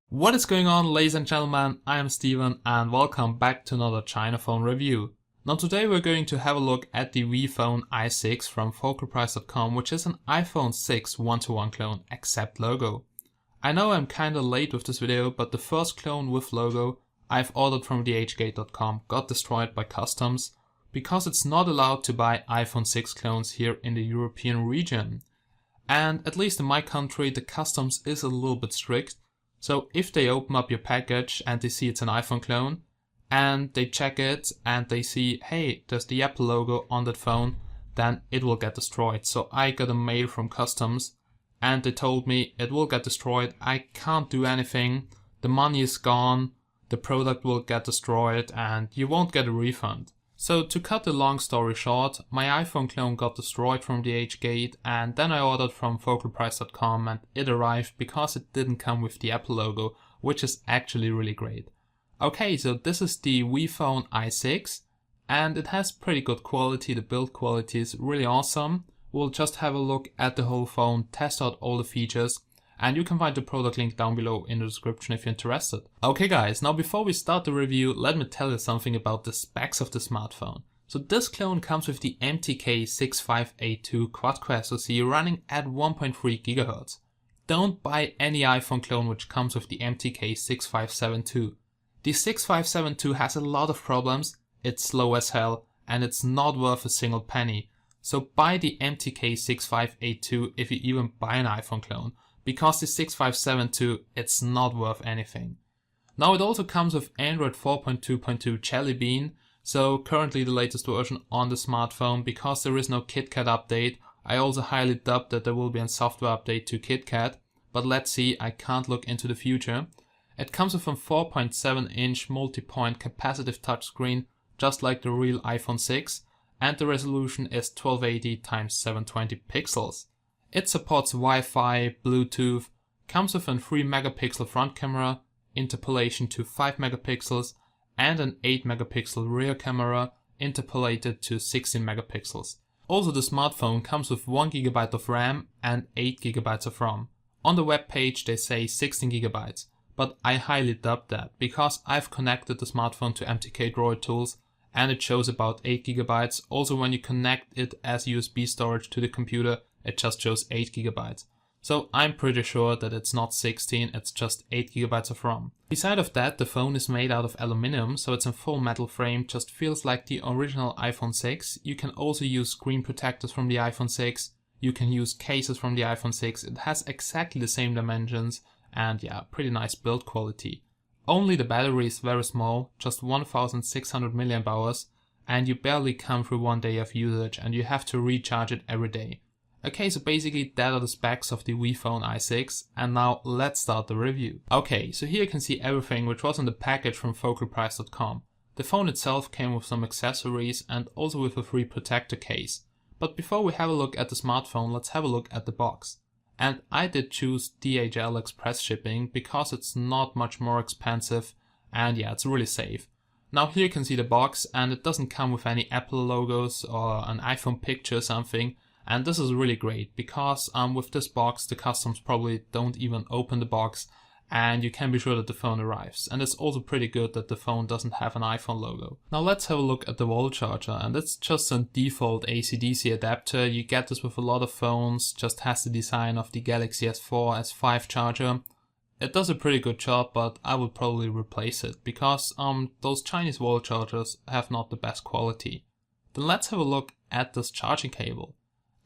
What is going on, ladies and gentlemen? I am Steven and welcome back to another China phone review. Now today we're going to have a look at the Wifone i6 from FocalPrice.com, which is an iPhone 6 one-to-one clone except logo. I know I'm kinda late with this video, but the first clone with logo I've ordered from dhgate.com got destroyed by customs because it's not allowed to buy iPhone 6 clones here in the European region. And at least in my country the customs is a little bit strict. So if they open up your package and they see it's an iPhone clone and they check it and they see, hey, there's the Apple logo on that phone, then it will get destroyed. So I got a mail from customs and they told me it will get destroyed. I can't do anything. The money is gone. The product will get destroyed and you won't get a refund. So to cut the long story short, my iPhone clone got destroyed from DHgate and then I ordered from FocalPrice.com and it arrived because it didn't come with the Apple logo, which is actually really great. Okay, so this is the Wifone i6 and it has pretty good quality. The build quality is really awesome. We'll just have a look at the whole phone, test out all the features, and you can find the product link down below in the description if you're interested. Okay guys, now before we start the review, let me tell you something about the specs of the smartphone. So this clone comes with the MTK6582 quad-core SoC running at 1.3 GHz. Don't buy any iPhone clone which comes with the MTK6572. The 6572 has a lot of problems, it's slow as hell, and it's not worth a single penny. So buy the MTK6582 if you even buy an iPhone clone, because the 6572, it's not worth anything. Now it also comes with Android 4.2.2 Jelly Bean, so currently the latest version on the smartphone. Because there is no KitKat update, I also highly doubt that there will be a software update to KitKat, but let's see, I can't look into the future. It comes with a 4.7-inch multi-point capacitive touchscreen, just like the real iPhone 6, and the resolution is 1280 x 720 pixels. It supports Wi-Fi, Bluetooth, comes with a 3 megapixel front camera, interpolation to 5 megapixels, and an 8 megapixel rear camera, interpolated to 16 megapixels. Also the smartphone comes with 1 GB of RAM and 8 GB of ROM. On the web page they say 16 GB, but I highly doubt that, because I've connected the smartphone to MTK Droid Tools and it shows about 8 GB. Also when you connect it as USB storage to the computer, it just shows 8 GB. So I'm pretty sure that it's not 16, it's just 8 GB of ROM. Beside of that, the phone is made out of aluminum, so it's a full metal frame, just feels like the original iPhone 6. You can also use screen protectors from the iPhone 6, you can use cases from the iPhone 6, it has exactly the same dimensions and yeah, pretty nice build quality. Only the battery is very small, just 1600 mAh, and you barely come through 1 day of usage and you have to recharge it every day. Okay, so basically that are the specs of the Wifone i6, and now let's start the review. Okay, so here you can see everything which was in the package from FocalPrice.com. The phone itself came with some accessories and also with a free protector case. But before we have a look at the smartphone, let's have a look at the box. And I did choose DHL Express shipping because it's not much more expensive and yeah, it's really safe. Now here you can see the box and it doesn't come with any Apple logos or an iPhone picture or something. And this is really great because with this box the customs probably don't even open the box and you can be sure that the phone arrives. And it's also pretty good that the phone doesn't have an iPhone logo. Now let's have a look at the wall charger, and it's just a default AC/DC adapter. You get this with a lot of phones, just has the design of the Galaxy S4, S5 charger. It does a pretty good job, but I would probably replace it because those Chinese wall chargers have not the best quality. Then let's have a look at this charging cable.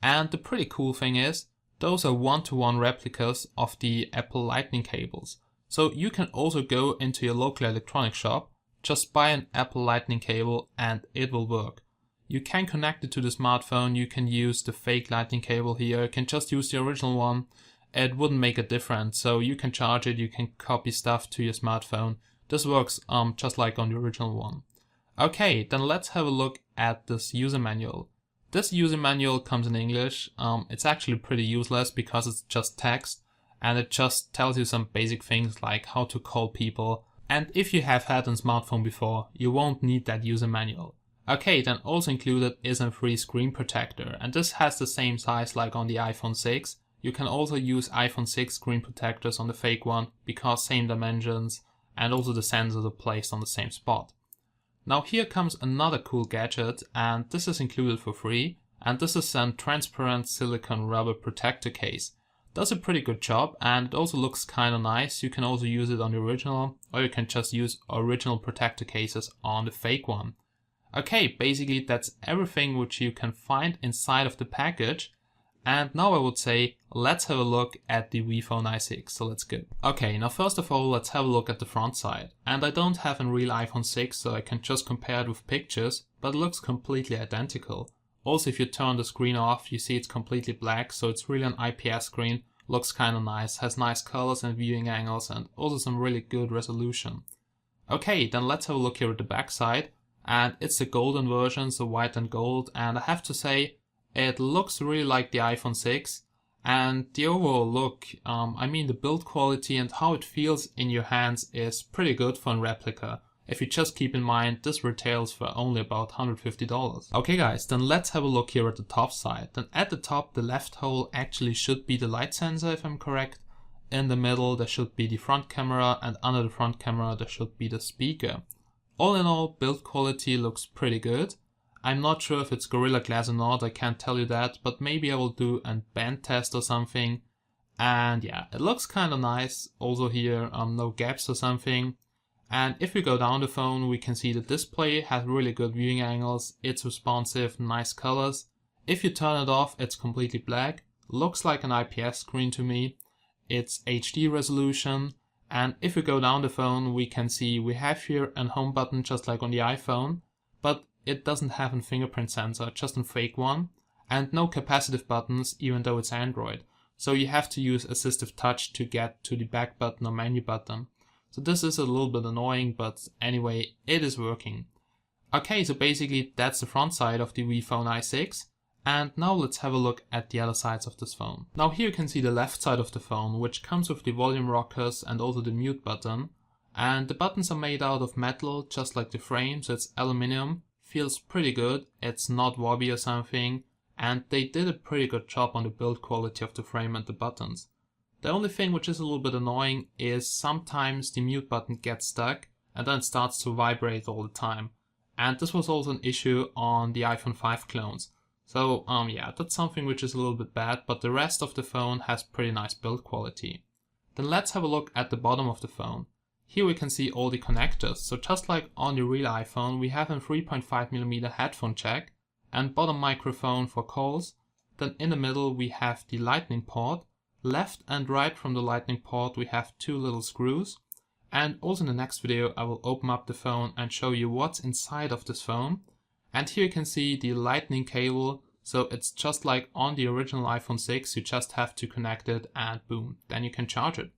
And the pretty cool thing is, those are one-to-one replicas of the Apple Lightning cables. So you can also go into your local electronics shop, just buy an Apple Lightning cable and it will work. You can connect it to the smartphone, you can use the fake Lightning cable here, you can just use the original one. It wouldn't make a difference, so you can charge it, you can copy stuff to your smartphone. This works just like on the original one. Okay, then let's have a look at this user manual. This user manual comes in English. It's actually pretty useless because it's just text and it just tells you some basic things like how to call people, And if you have had a smartphone before, you won't need that user manual. Okay, then also included is a free screen protector, and this has the same size like on the iPhone 6. You can also use iPhone 6 screen protectors on the fake one because same dimensions, and also the sensors are placed on the same spot. Now here comes another cool gadget, and this is included for free, and this is a transparent silicone rubber protector case. Does a pretty good job, and it also looks kinda nice. You can also use it on the original, or you can just use original protector cases on the fake one. Okay, basically that's everything which you can find inside of the package. And now I would say, let's have a look at the iPhone i6, so let's go. Okay, now first of all, let's have a look at the front side. And I don't have a real iPhone 6, so I can just compare it with pictures, but it looks completely identical. Also, if you turn the screen off, you see it's completely black, so it's really an IPS screen, looks kinda nice, has nice colors and viewing angles, and also some really good resolution. Okay, then let's have a look here at the back side, and it's the golden version, so white and gold, and I have to say, it looks really like the iPhone 6, and the overall look, I mean the build quality and how it feels in your hands is pretty good for a replica. If you just keep in mind, this retails for only about $150. Okay guys, then let's have a look here at the top side. Then at the top, the left hole actually should be the light sensor if I'm correct. In the middle there should be the front camera, and under the front camera there should be the speaker. All in all, build quality looks pretty good. I'm not sure if it's Gorilla Glass or not, I can't tell you that, but maybe I will do a bend test or something. And yeah, it looks kinda nice. Also here, no gaps or something. And if we go down the phone, we can see the display has really good viewing angles, it's responsive, nice colors. If you turn it off, it's completely black. Looks like an IPS screen to me. It's HD resolution. And if we go down the phone, we can see we have here a home button just like on the iPhone, but it doesn't have a fingerprint sensor, just a fake one, and no capacitive buttons even though it's Android. So you have to use Assistive Touch to get to the back button or menu button. So this is a little bit annoying, but anyway, it is working. Okay, so basically that's the front side of the iPhone i6. And now let's have a look at the other sides of this phone. Now here you can see the left side of the phone, which comes with the volume rockers and also the mute button. And the buttons are made out of metal, just like the frame, so it's aluminum. Feels pretty good, it's not wobbly or something, and they did a pretty good job on the build quality of the frame and the buttons. The only thing which is a little bit annoying is sometimes the mute button gets stuck and then it starts to vibrate all the time. And this was also an issue on the iPhone 5 clones. So yeah, that's something which is a little bit bad, but the rest of the phone has pretty nice build quality. Then let's have a look at the bottom of the phone. Here we can see all the connectors, so just like on the real iPhone, we have a 3.5mm headphone jack and bottom microphone for calls. Then in the middle we have the lightning port. Left and right from the lightning port we have two little screws. And also in the next video I will open up the phone and show you what's inside of this phone. And here you can see the lightning cable, so it's just like on the original iPhone 6, you just have to connect it and boom, then you can charge it.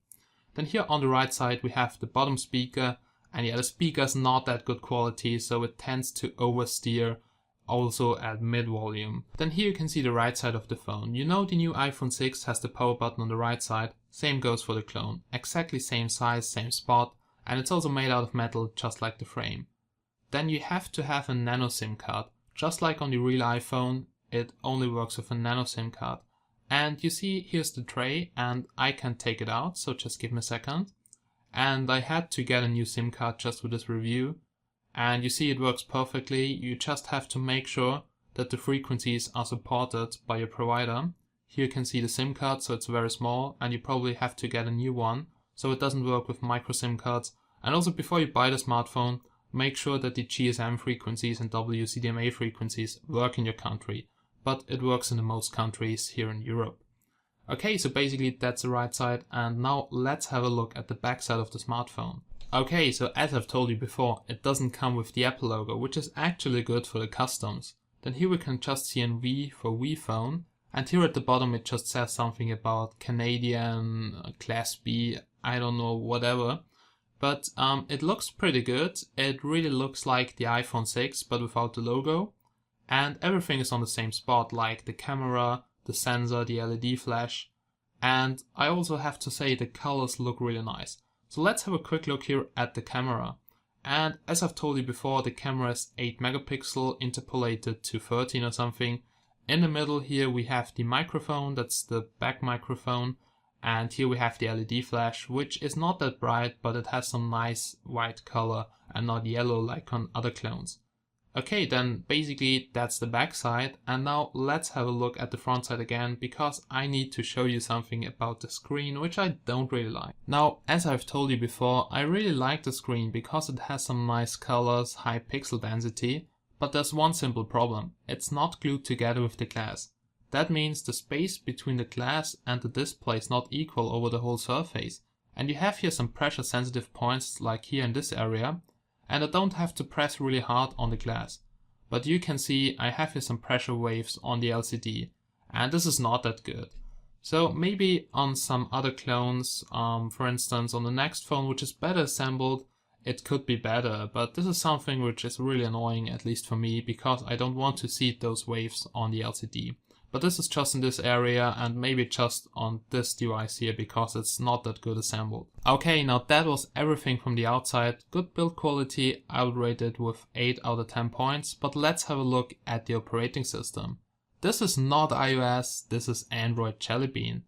Then here on the right side we have the bottom speaker, and yeah, the speaker is not that good quality, so it tends to oversteer also at mid volume. Then here you can see the right side of the phone. You know the new iPhone 6 has the power button on the right side, same goes for the clone. Exactly same size, same spot, and it's also made out of metal just like the frame. Then you have to have a nano SIM card. Just like on the real iPhone, it only works with a nano SIM card. And you see, here's the tray, and I can take it out, so just give me a second. And I had to get a new SIM card just for this review. And you see it works perfectly. You just have to make sure that the frequencies are supported by your provider. Here you can see the SIM card, so it's very small, and you probably have to get a new one, so it doesn't work with micro SIM cards. And also before you buy the smartphone, make sure that the GSM frequencies and WCDMA frequencies work in your country. But it works in the most countries here in Europe. Okay, so basically that's the right side, and now let's have a look at the back side of the smartphone. Okay, so as I've told you before, it doesn't come with the Apple logo, which is actually good for the customs. Then here we can just see a V for Wii phone, and here at the bottom it just says something about Canadian, Class B, I don't know, whatever. But it looks pretty good. It really looks like the iPhone 6 but without the logo. And everything is on the same spot, like the camera, the sensor, the LED flash. And I also have to say the colors look really nice. So let's have a quick look here at the camera. And as I've told you before, the camera is 8 megapixel interpolated to 13 or something. In the middle here we have the microphone, that's the back microphone. And here we have the LED flash, which is not that bright, but it has some nice white color and not yellow like on other clones. Okay, then basically that's the back side, and now let's have a look at the front side again, because I need to show you something about the screen which I don't really like. Now, as I've told you before, I really like the screen because it has some nice colors, high pixel density, but there's one simple problem: it's not glued together with the glass. That means the space between the glass and the display is not equal over the whole surface, and you have here some pressure sensitive points like here in this area. And I don't have to press really hard on the glass. But you can see I have here some pressure waves on the LCD, and this is not that good. So maybe on some other clones, for instance on the next phone which is better assembled, it could be better, but this is something which is really annoying, at least for me, because I don't want to see those waves on the LCD. But this is just in this area and maybe just on this device here because it's not that good assembled. Okay, now that was everything from the outside. Good build quality, I would rate it with 8 out of 10 points, but let's have a look at the operating system. This is not iOS, this is Android Jelly Bean.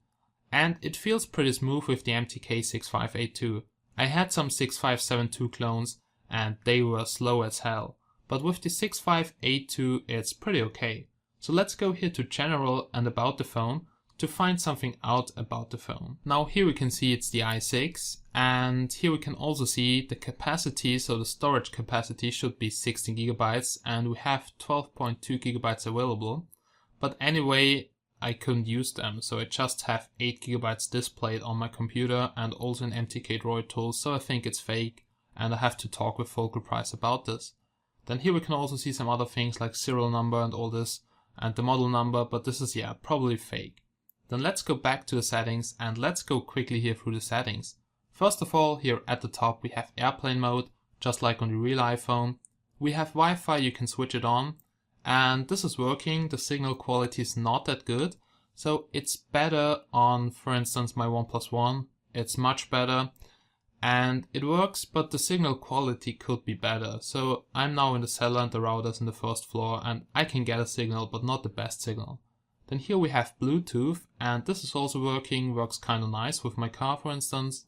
And it feels pretty smooth with the MTK 6582. I had some 6572 clones and they were slow as hell. But with the 6582 it's pretty okay. So let's go here to General and About the Phone to find something out about the phone. Now here we can see it's the i6, and here we can also see the capacity, so the storage capacity should be 16 gigabytes and we have 12.2 gigabytes available. But anyway, I couldn't use them, so I just have 8 gigabytes displayed on my computer and also an MTK Droid tool, so I think it's fake and I have to talk with Focal Price about this. Then here we can also see some other things like serial number and all this, and the model number, but this is probably fake. Then let's go back to the settings and let's go quickly here through the settings. First of all, here at the top we have airplane mode, just like on the real iPhone. We have Wi-Fi, you can switch it on, and this is working. The signal quality is not that good, so it's better on, for instance, my OnePlus One. It's much better. And it works, but the signal quality could be better. So I'm now in the cellar and the router's in the first floor and I can get a signal, but not the best signal. Then here we have Bluetooth, and this is also working, works kind of nice with my car, for instance.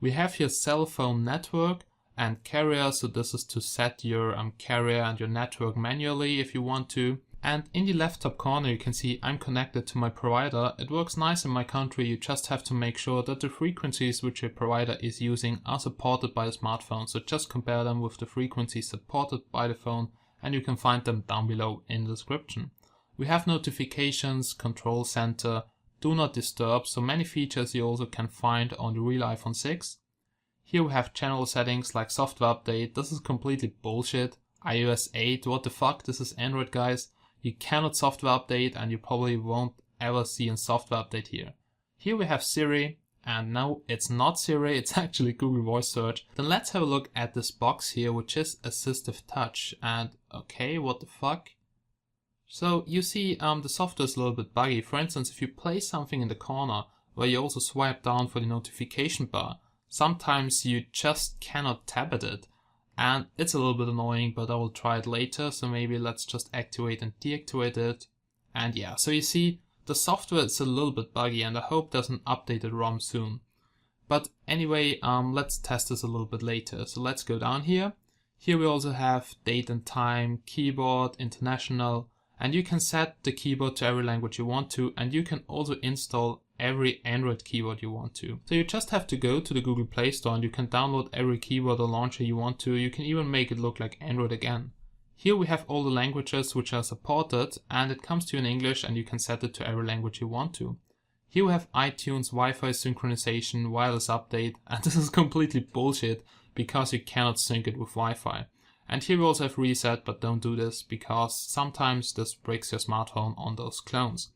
We have here cell phone network and carrier, so this is to set your carrier and your network manually if you want to. And in the left top corner you can see I'm connected to my provider. It works nice in my country, you just have to make sure that the frequencies which your provider is using are supported by the smartphone. So just compare them with the frequencies supported by the phone and you can find them down below in the description. We have notifications, control center, do not disturb, so many features you also can find on the real iPhone 6. Here we have general settings like software update. This is completely bullshit. iOS 8, what the fuck, this is Android, guys. You cannot software update and you probably won't ever see a software update here. Here we have Siri, and no, it's not Siri, it's actually Google Voice Search. Then let's have a look at this box here, which is Assistive Touch. And okay, what the fuck? So you see the software is a little bit buggy. For instance, if you place something in the corner where you also swipe down for the notification bar, sometimes you just cannot tap at it. And it's a little bit annoying, but I will try it later. So maybe let's just activate and deactivate it. And yeah, so you see the software is a little bit buggy and I hope there's an updated ROM soon. But anyway, let's test this a little bit later. So let's go down here. Here we also have date and time, keyboard, international, and you can set the keyboard to every language you want to, and you can also install every Android keyboard you want to. So you just have to go to the Google Play Store and you can download every keyboard or launcher you want to. You can even make it look like Android again. Here we have all the languages which are supported, and it comes to you in English and you can set it to every language you want to. Here we have iTunes, Wi-Fi synchronization, wireless update, and this is completely bullshit because you cannot sync it with Wi-Fi. And here we also have reset, but don't do this because sometimes this breaks your smartphone on those clones.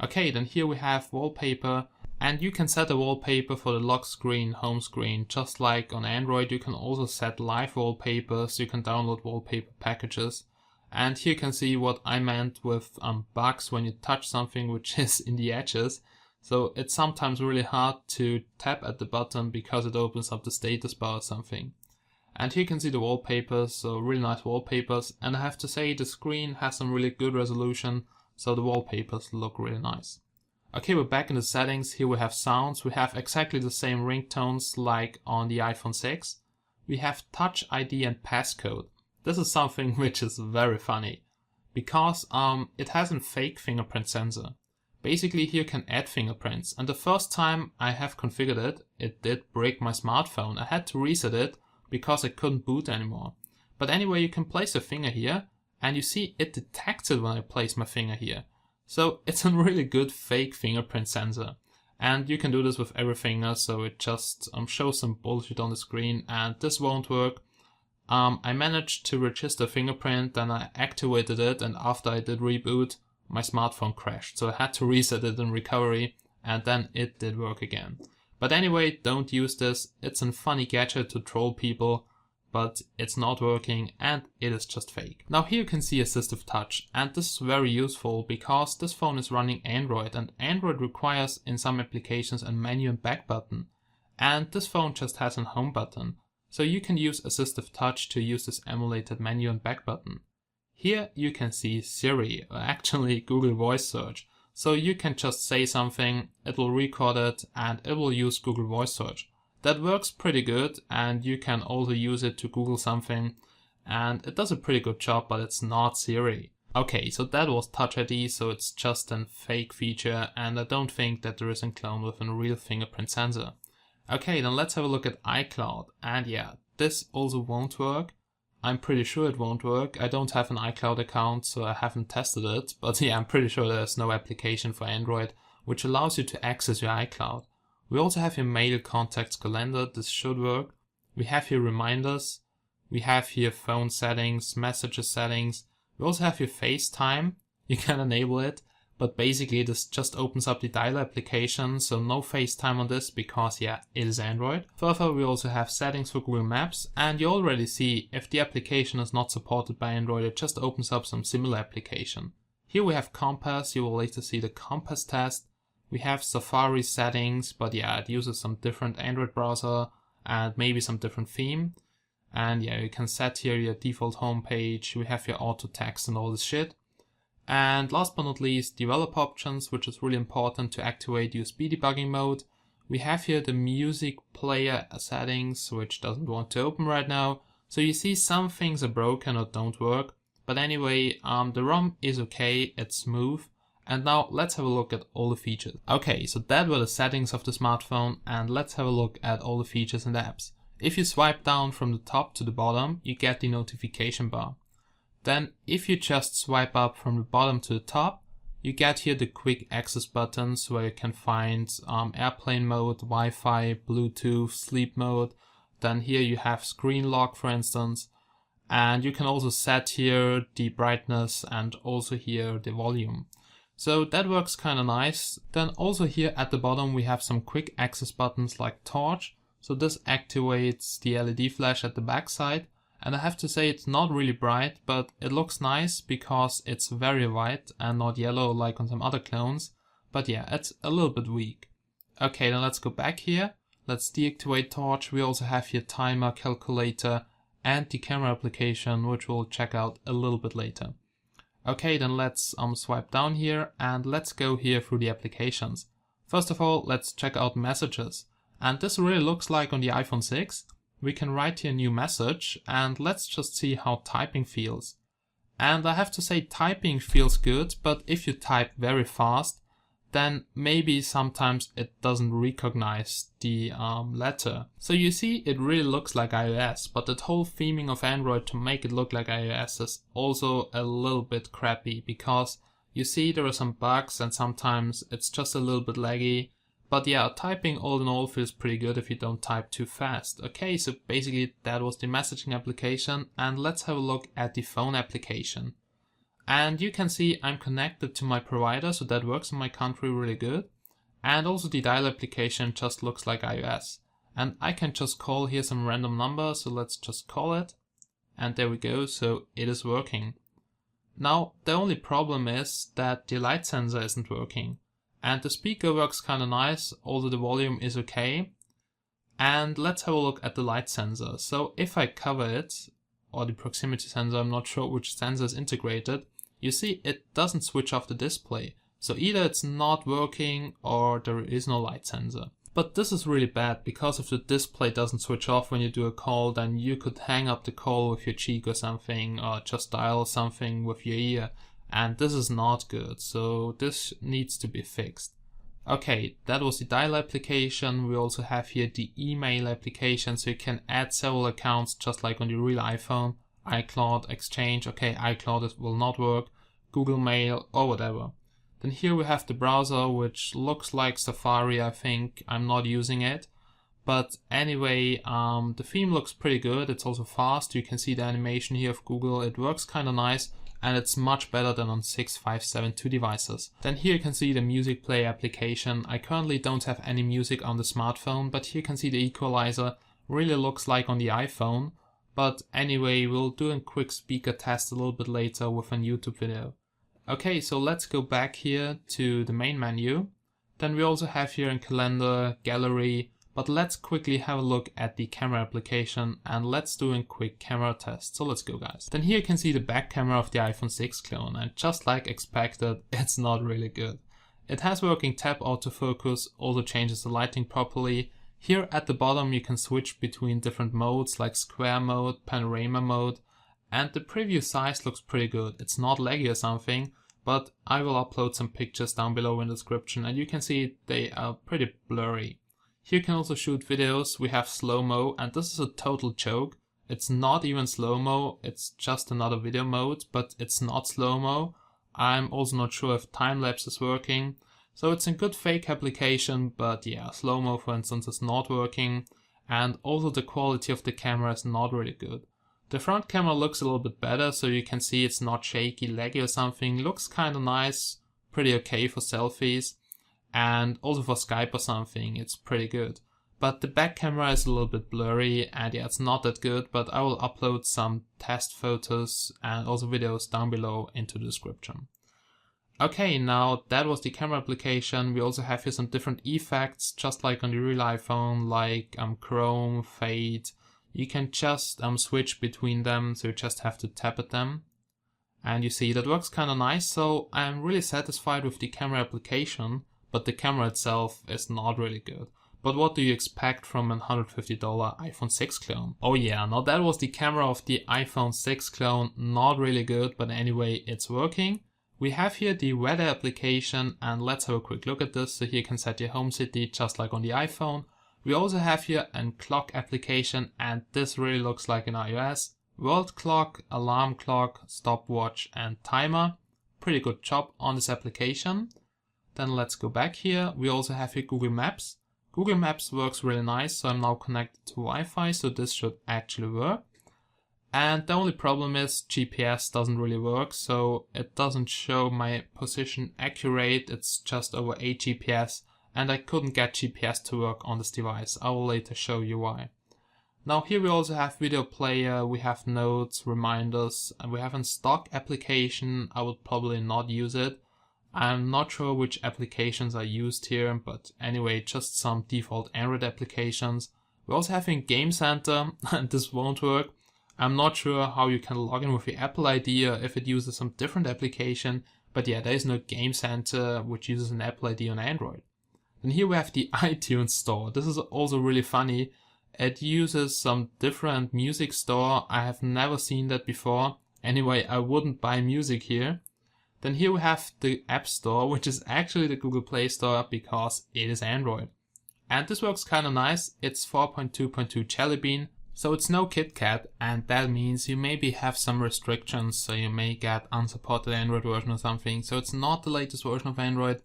Okay, then here we have wallpaper, and you can set a wallpaper for the lock screen, home screen. Just like on Android, you can also set live wallpaper, so you can download wallpaper packages. And here you can see what I meant with bugs when you touch something which is in the edges. So it's sometimes really hard to tap at the button because it opens up the status bar or something. And here you can see the wallpapers, so really nice wallpapers. And I have to say the screen has some really good resolution, so the wallpapers look really nice. Okay, we're back in the settings. Here we have sounds. We have exactly the same ringtones like on the iPhone 6. We have Touch, ID and Passcode. This is something which is very funny because it has a fake fingerprint sensor. Basically here you can add fingerprints, and the first time I have configured it, it did break my smartphone. I had to reset it because I couldn't boot anymore. But anyway, you can place your finger here and you see it detects it when I place my finger here. So it's a really good fake fingerprint sensor. And you can do this with every finger, so it just shows some bullshit on the screen, and this won't work. I managed to register fingerprint, then I activated it, and after I did reboot, my smartphone crashed. So I had to reset it in recovery, and then it did work again. But anyway, don't use this. It's a funny gadget to troll people, but it's not working and it is just fake. Now here you can see Assistive Touch, and this is very useful because this phone is running Android, and Android requires in some applications a menu and back button, and this phone just has a home button. So you can use Assistive Touch to use this emulated menu and back button. Here you can see Siri, or actually Google Voice Search. So you can just say something, it will record it, and it will use Google Voice Search. That works pretty good, and you can also use it to Google something, and it does a pretty good job, but it's not Siri. Okay, so that was Touch ID, so it's just a fake feature, and I don't think that there is a clone with a real fingerprint sensor. Okay, then let's have a look at Icloud, and yeah, this also won't work. I'm pretty sure it won't work. I don't have an Icloud account, so I haven't tested it, but yeah, I'm pretty sure there's no application for Android which allows you to access your Icloud. We also have here Mail, Contacts, Calendar. This should work. We have here Reminders. We have here Phone Settings, Messages Settings. We also have here FaceTime. You can enable it, but basically this just opens up the dialer application, so no FaceTime on this because yeah, it is Android. Further, we also have settings for Google Maps, and you already see if the application is not supported by Android, it just opens up some similar application. Here we have Compass. You will later see the Compass test. We have Safari settings, but yeah, it uses some different Android browser and maybe some different theme. And yeah, you can set here your default homepage. We have your auto text and all this shit. And last but not least, developer options, which is really important to activate USB debugging mode. We have here the music player settings, which doesn't want to open right now. So you see some things are broken or don't work. But anyway, the ROM is okay, it's smooth. And now let's have a look at all the features. Okay, so that were the settings of the smartphone, and let's have a look at all the features and apps. If you swipe down from the top to the bottom, you get the notification bar. Then if you just swipe up from the bottom to the top, you get here the quick access buttons where you can find airplane mode, Wi-Fi, Bluetooth, sleep mode. Then here you have screen lock, for instance. And you can also set here the brightness and also here the volume. So that works kind of nice. Then also here at the bottom we have some quick access buttons like torch. So this activates the LED flash at the back side. And I have to say it's not really bright, but it looks nice because it's very white and not yellow like on some other clones. But yeah, it's a little bit weak. Okay, then let's go back here. Let's deactivate torch. We also have here timer, calculator and the camera application, which we'll check out a little bit later. Okay, then let's swipe down here and let's go here through the applications. First of all, let's check out messages. And this really looks like on the iPhone 6. We can write here a new message and let's just see how typing feels. And I have to say typing feels good, but if you type very fast, then maybe sometimes it doesn't recognize the letter. So you see, it really looks like iOS, but that whole theming of Android to make it look like iOS is also a little bit crappy because you see there are some bugs and sometimes it's just a little bit laggy. But yeah, typing all in all feels pretty good if you don't type too fast. Okay, so basically that was the messaging application, and let's have a look at the phone application. And you can see I'm connected to my provider, so that works in my country really good. And also the dial application just looks like iOS. And I can just call here some random number, so let's just call it. And there we go, so it is working. Now, the only problem is that the light sensor isn't working. And the speaker works kind of nice, although the volume is okay. And let's have a look at the light sensor. So if I cover it, or the proximity sensor, I'm not sure which sensor is integrated, you see it doesn't switch off the display. So either it's not working or there is no light sensor. But this is really bad, because if the display doesn't switch off when you do a call, then you could hang up the call with your cheek or something, or just dial something with your ear. And this is not good, so this needs to be fixed. Okay, that was the dial application. We also have here the email application, so you can add several accounts just like on the real iPhone. Icloud, Exchange, okay, Icloud will not work, Google Mail or whatever. Then here we have the browser, which looks like Safari, I think. I'm not using it. But anyway, the theme looks pretty good. It's also fast. You can see the animation here of Google. It works kind of nice, and it's much better than on 6572 devices. Then here you can see the music player application. I currently don't have any music on the smartphone, but here you can see the equalizer. Really looks like on the iPhone. But anyway, we'll do a quick speaker test a little bit later with a YouTube video. Okay, so let's go back here to the main menu. Then we also have here in calendar, gallery, but let's quickly have a look at the camera application and let's do a quick camera test. So let's go, guys. Then here you can see the back camera of the iPhone 6 clone, and just like expected, it's not really good. It has working tap autofocus, also changes the lighting properly. Here at the bottom you can switch between different modes like square mode, panorama mode, and the preview size looks pretty good. It's not laggy or something, but I will upload some pictures down below in the description, and you can see they are pretty blurry. Here you can also shoot videos. We have Slo-Mo, and this is a total joke. It's not even Slo-Mo, it's just another video mode, but it's not Slo-Mo. I'm also not sure if time-lapse is working. So it's a good fake application, but yeah, Slo-Mo for instance is not working, and also the quality of the camera is not really good. The front camera looks a little bit better, so you can see it's not shaky, laggy or something. Looks kind of nice, pretty okay for selfies, and also for Skype or something, it's pretty good. But the back camera is a little bit blurry, and yeah, it's not that good, but I will upload some test photos and also videos down below into the description. Okay, now that was the camera application. We also have here some different effects, just like on the real iPhone, like chrome, fade. You can just switch between them, so you just have to tap at them. And you see that works kind of nice, so I'm really satisfied with the camera application, but the camera itself is not really good. But what do you expect from a $150 iPhone 6 clone? Oh yeah, now that was the camera of the iPhone 6 clone, not really good, but anyway, it's working. We have here the weather application, and let's have a quick look at this. So here you can set your home city just like on the iPhone. We also have here a clock application, and this really looks like an iOS. World clock, alarm clock, stopwatch and timer. Pretty good job on this application. Then let's go back here. We also have here Google Maps. Google Maps works really nice, so I'm now connected to Wi-Fi, so this should actually work. And the only problem is GPS doesn't really work, so it doesn't show my position accurate. It's just over 8 GPS. And I couldn't get GPS to work on this device. I will later show you why. Now here we also have video player, we have notes, reminders, and we have a stock application. I would probably not use it. I'm not sure which applications are used here, but anyway, just some default Android applications. We also have in Game Center, and this won't work. I'm not sure how you can log in with the Apple ID or if it uses some different application, but yeah, there is no Game Center which uses an Apple ID on Android. And here we have the iTunes store. This is also really funny. It uses some different music store. I have never seen that before. Anyway, I wouldn't buy music here. Then here we have the App Store, which is actually the Google Play Store because it is Android. And this works kind of nice. It's 4.2.2 Jelly Bean, so it's no KitKat, and that means you maybe have some restrictions, so you may get unsupported Android version or something. So it's not the latest version of Android.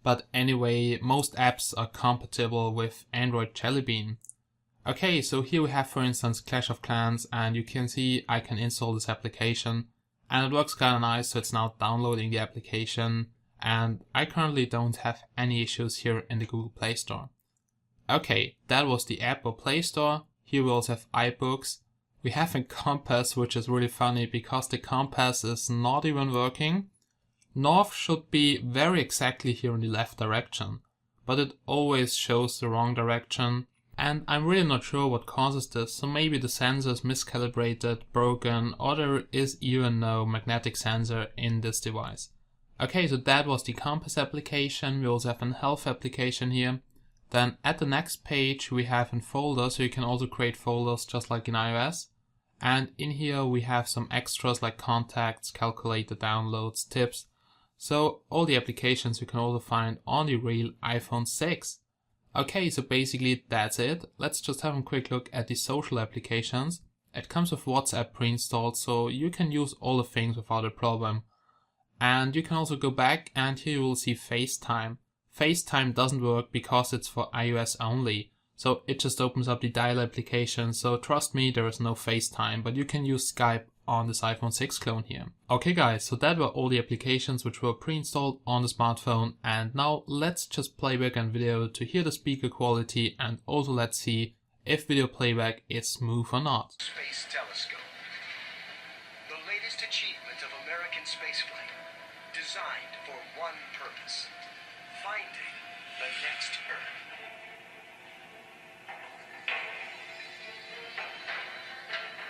But anyway, most apps are compatible with Android Jelly Bean. Okay, so here we have for instance Clash of Clans, and you can see I can install this application. And it works kind of nice, so it's now downloading the application. And I currently don't have any issues here in the Google Play Store. Okay, that was the App or Play Store. Here we also have iBooks. We have a compass, which is really funny because the compass is not even working. North should be very exactly here in the left direction, but it always shows the wrong direction, and I'm really not sure what causes this, so maybe the sensor is miscalibrated, broken, or there is even no magnetic sensor in this device. Okay, so that was the compass application. We also have an health application here. Then at the next page we have in folders, so you can also create folders just like in iOS. And in here we have some extras like contacts, calculated downloads, tips. So all the applications you can also find on the real iPhone 6. Okay, so basically that's it. Let's just have a quick look at the social applications. It comes with WhatsApp pre-installed, so you can use all the things without a problem. And you can also go back and here you will see FaceTime. FaceTime doesn't work because it's for iOS only. So it just opens up the dial application, so trust me, there is no FaceTime, but you can use Skype on this iPhone 6 clone here. Okay guys, so that were all the applications which were pre-installed on the smartphone, and now let's just play back on video to hear the speaker quality, and also let's see if video playback is smooth or not. Space telescope. The latest achievement of American spaceflight, designed for one purpose: finding the next Earth.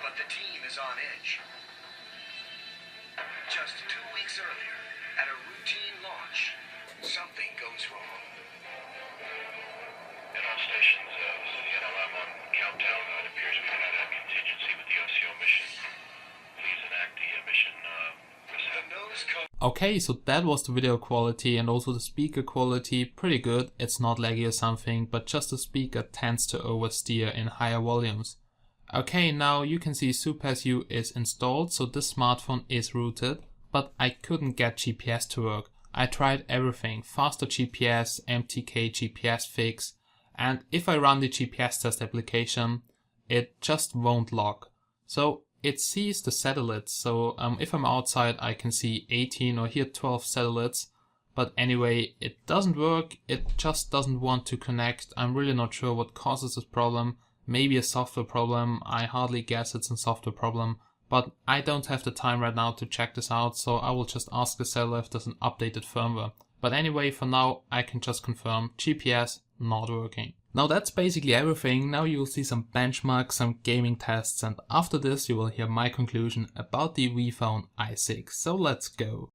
But the team is on edge. Just 2 weeks earlier, at a routine launch, something goes wrong. And all stations, I'm on countdown. It appears we had a contingency with the OCO mission. Please enact the mission The nose cone. Okay, so that was the video quality and also the speaker quality, pretty good. It's not laggy or something, but just the speaker tends to oversteer in higher volumes. Okay, now you can see SuperSU is installed, so this smartphone is rooted, but I couldn't get GPS to work. I tried everything, faster GPS, MTK GPS fix, and if I run the GPS test application, it just won't lock. So it sees the satellites, so if I'm outside I can see 18 or here 12 satellites, but anyway, it doesn't work, it just doesn't want to connect. I'm really not sure what causes this problem. Maybe a software problem, I hardly guess it's a software problem, but I don't have the time right now to check this out, so I will just ask the seller if there's an updated firmware. But anyway, for now I can just confirm GPS not working. Now that's basically everything. Now you will see some benchmarks, some gaming tests, and after this you will hear my conclusion about the Phone i6. So let's go.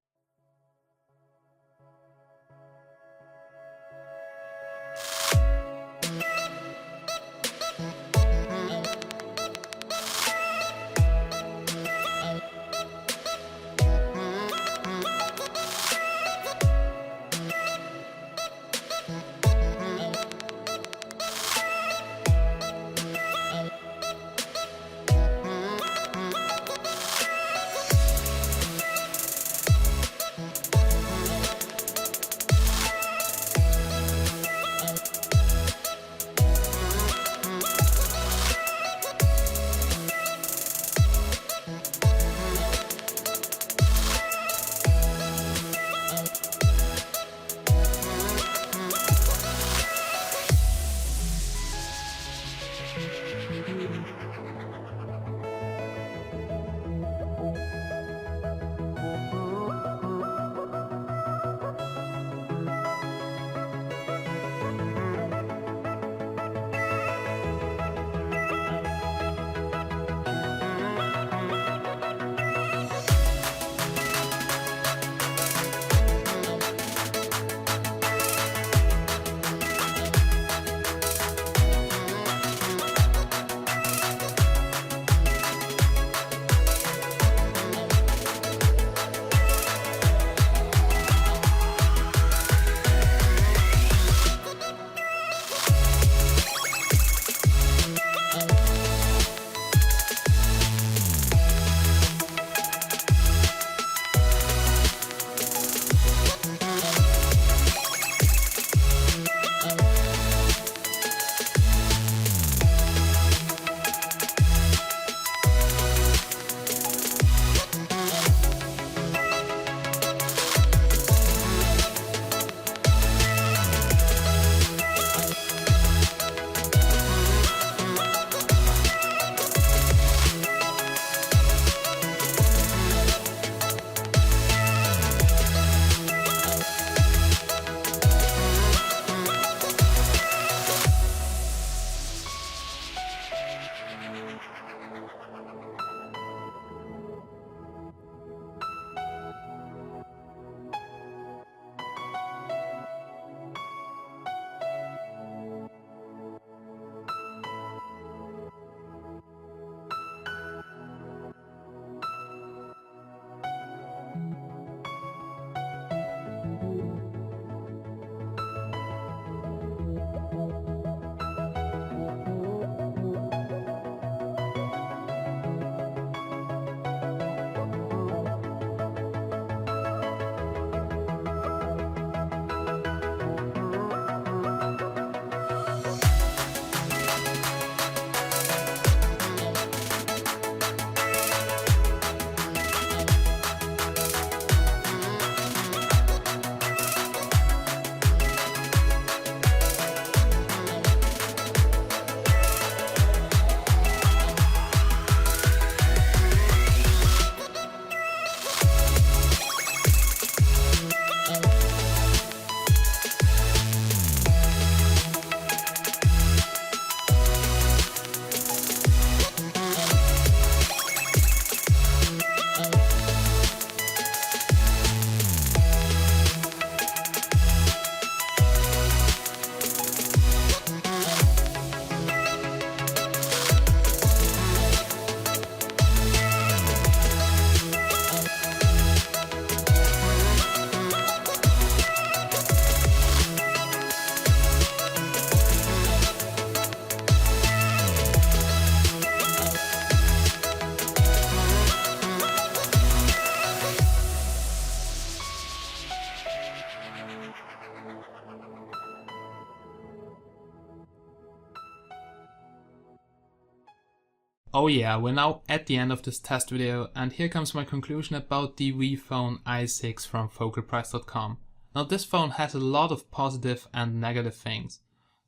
Oh yeah, we're now at the end of this test video, and here comes my conclusion about the Wii Phone i6 from FocalPrice.com. Now this phone has a lot of positive and negative things.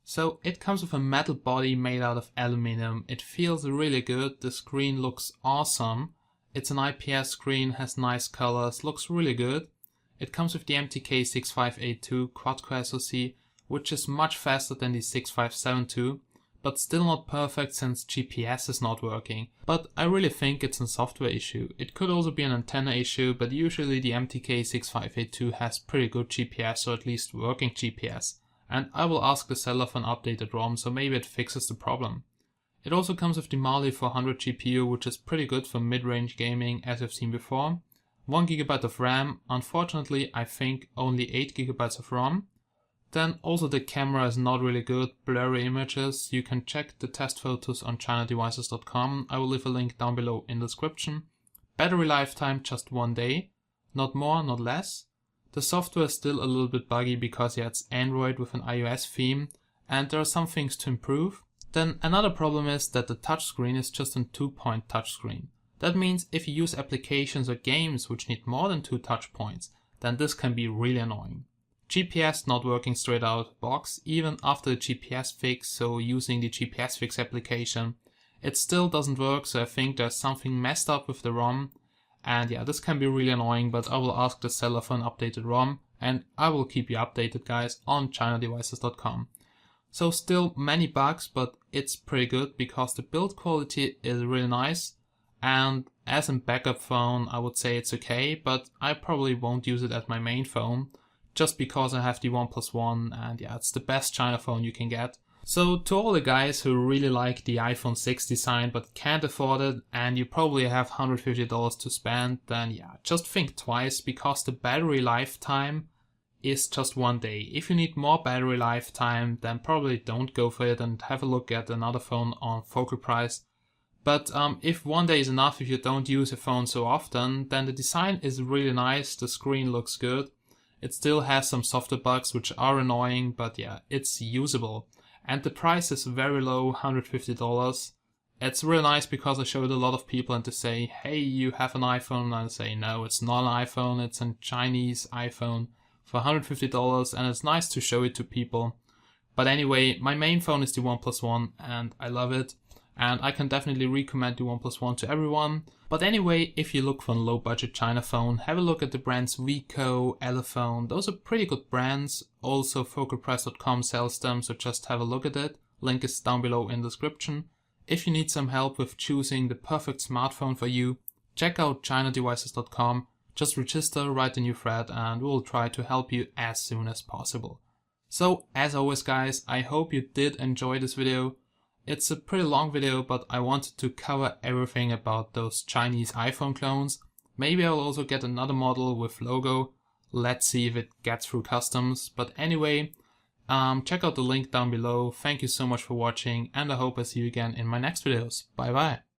So it comes with a metal body made out of aluminum, it feels really good, the screen looks awesome, it's an IPS screen, has nice colors, looks really good. It comes with the MTK6582 quad-core SoC, which is much faster than the 6572. But still not perfect since GPS is not working. But I really think it's a software issue. It could also be an antenna issue, but usually the MTK6582 has pretty good GPS, or at least working GPS. And I will ask the seller for an updated ROM, so maybe it fixes the problem. It also comes with the Mali 400 GPU, which is pretty good for mid-range gaming, as I've seen before. 1GB of RAM, unfortunately I think only 8GB of ROM. Then also the camera is not really good, blurry images. You can check the test photos on ChinaDevices.com. I will leave a link down below in the description. Battery lifetime just 1 day, not more, not less. The software is still a little bit buggy because yeah, it's Android with an iOS theme and there are some things to improve. Then another problem is that the touchscreen is just a 2-point touchscreen. That means if you use applications or games which need more than 2 touch points, then this can be really annoying. GPS not working straight out of the box, even after the GPS fix, so using the GPS fix application, it still doesn't work, so I think there's something messed up with the ROM. And yeah, this can be really annoying, but I will ask the seller for an updated ROM, and I will keep you updated guys on ChinaDevices.com. So still many bugs, but it's pretty good because the build quality is really nice, and as a backup phone I would say it's okay, but I probably won't use it as my main phone. Just because I have the OnePlus One, and yeah, it's the best China phone you can get. So to all the guys who really like the iPhone 6 design but can't afford it, and you probably have $150 to spend, then yeah, just think twice because the battery lifetime is just 1 day. If you need more battery lifetime, then probably don't go for it and have a look at another phone on Focal Price. But if 1 day is enough, if you don't use a phone so often, then the design is really nice, the screen looks good. It still has some software bugs which are annoying, but yeah, it's usable. And the price is very low, $150. It's really nice because I showed a lot of people and they say, hey, you have an iPhone, and I say, no, it's not an iPhone, it's a Chinese iPhone for $150, and it's nice to show it to people. But anyway, my main phone is the OnePlus One and I love it. And I can definitely recommend the OnePlus One to everyone. But anyway, if you look for a low budget China phone, have a look at the brands Vico, Elephone. Those are pretty good brands. Also FocalPrice.com sells them, so just have a look at it. Link is down below in the description. If you need some help with choosing the perfect smartphone for you, check out ChinaDevices.com. Just register, write a new thread, and we'll try to help you as soon as possible. So as always guys, I hope you did enjoy this video. It's a pretty long video, but I wanted to cover everything about those Chinese iPhone clones. Maybe I'll also get another model with logo. Let's see if it gets through customs. But anyway, check out the link down below. Thank you so much for watching, and I hope I see you again in my next videos. Bye bye.